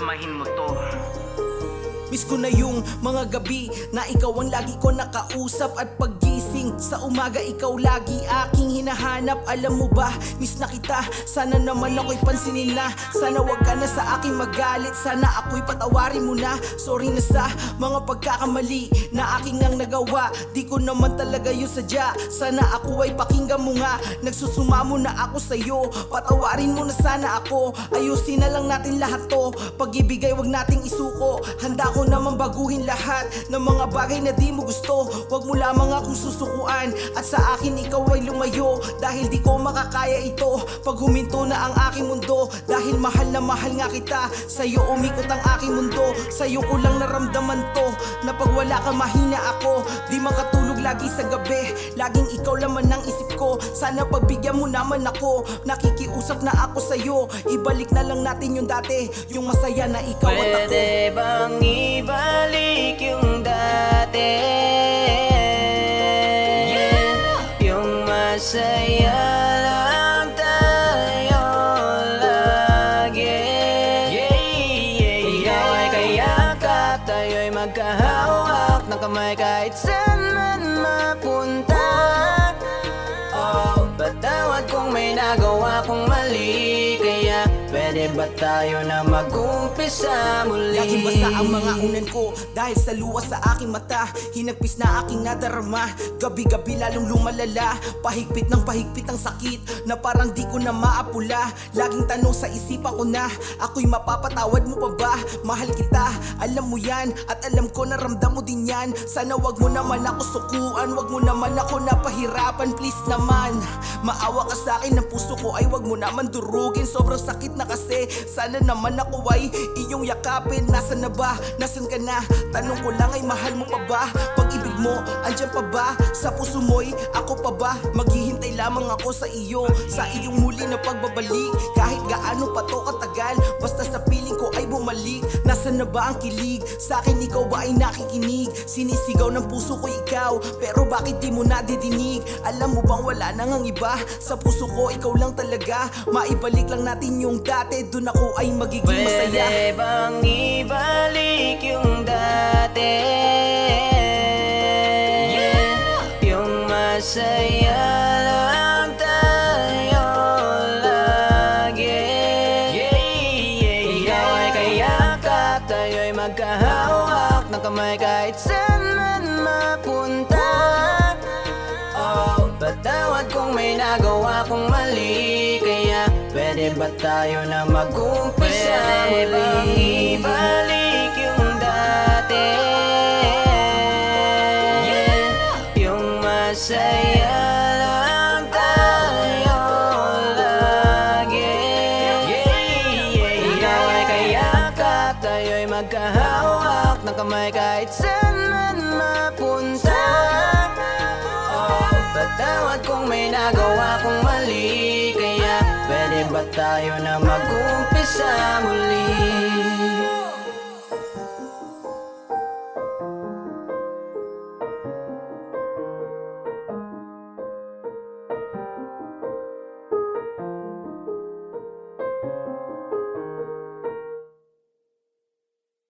pagsamahin mo to. Miss ko na yung mga gabi na ikaw ang lagi ko nakausap. At paggising sa umaga ikaw lagi aking hinahanap. Alam mo ba, miss na kita, sana naman ako'y pansinin na. Sana wag ka na sa aking magalit, sana ako'y patawarin mo na. Sorry na sa mga pagkakamali na aking nang nagawa. Di ko naman talaga yun sadya, sana ako ay pakinggan mo nga. Nagsusumamo na ako sa'yo, patawarin mo na sana ako. Ayusin na lang natin lahat to, pag-ibigay wag nating isuko. Handa ko naman baguhin lahat ng mga bagay na di mo gusto. Wag mo lamang akong susukuan at sa akin ikaw ay lumayo. Dahil di ko makakaya ito pag huminto na ang aking mundo. Dahil mahal na mahal nga kita, sa'yo umikot ang aking mundo. Sa'yo ko lang naramdaman to, na pag wala ka mahina ako. Di makatulog lagi sa gabi, laging ikaw laman ang isip ko. Sana pagbigyan mo naman ako, nakikiusap na ako sa'yo. Ibalik na lang natin yung dati, yung masaya na ikaw at ako. Pwede bang ibalik yung dati? Yung masaya lang tayo lagi. Ikaw ay kayakap, tayo'y magkahawak ng kamay kahit saan man mapunta. Oh, patawad kung may nagawa kong mali, kaya pwede ba tayo na mag-umpisa muli? Laging basa ang mga unan ko dahil sa luwas sa aking mata. Hinagpis na aking nadarama, gabi-gabi lalong lumalala. Pahigpit ng pahigpit ang sakit na parang di ko na maapula. Laging tanong sa isipan ko na, ako'y mapapatawad mo pa ba? Mahal kita, alam mo yan, at alam ko na ramdam mo din yan. Sana wag mo naman ako sukuan, wag mo naman ako napahirapan. Please naman, maawa ka sa akin, ng puso ko ay wag mo naman durugin. Sobrang sakit na kasi, sana naman ako ay iyong yakapin. Nasaan na ba? Nasaan ka na? Tanong ko lang ay mahal mo pa ba? Pag-ibig mo, andyan pa ba? Sa puso mo'y ako pa ba? Maghihintay lamang ako sa iyo, sa iyong muli na pagbabalik. Kahit gaano pa to katagal, basta sa piling ko ay bumalik. Nasaan na ba ang kilig? Sa akin ikaw ba ay nakikinig? Sinisigaw ng puso ko ikaw, pero bakit di mo nadidinig? Alam mo bang wala nang ang iba? Sa puso ko ikaw lang talaga. Maibalik lang natin yung dati, dun ako ay magiging masaya. Pwede bang ibalik yung dati? Yung masaya lang tayo lagi. Ikaw ay kayakap, tayo'y magkahawak ng kamay kahit saan man mapunta. Oh, patawad kung may nagawa kong mali, kaya pwede ba tayo na mag-umpisa muli? Pwede bang ibalik yung dati? Yung masaya lang tayo lagi. Ikaw ay kayakap, tayo'y magkahawak ng kamay kahit saan man mapunta. Oh, patawad kung may nagawa kong mali, kaya pwede ba tayo na mag-umpisa muli?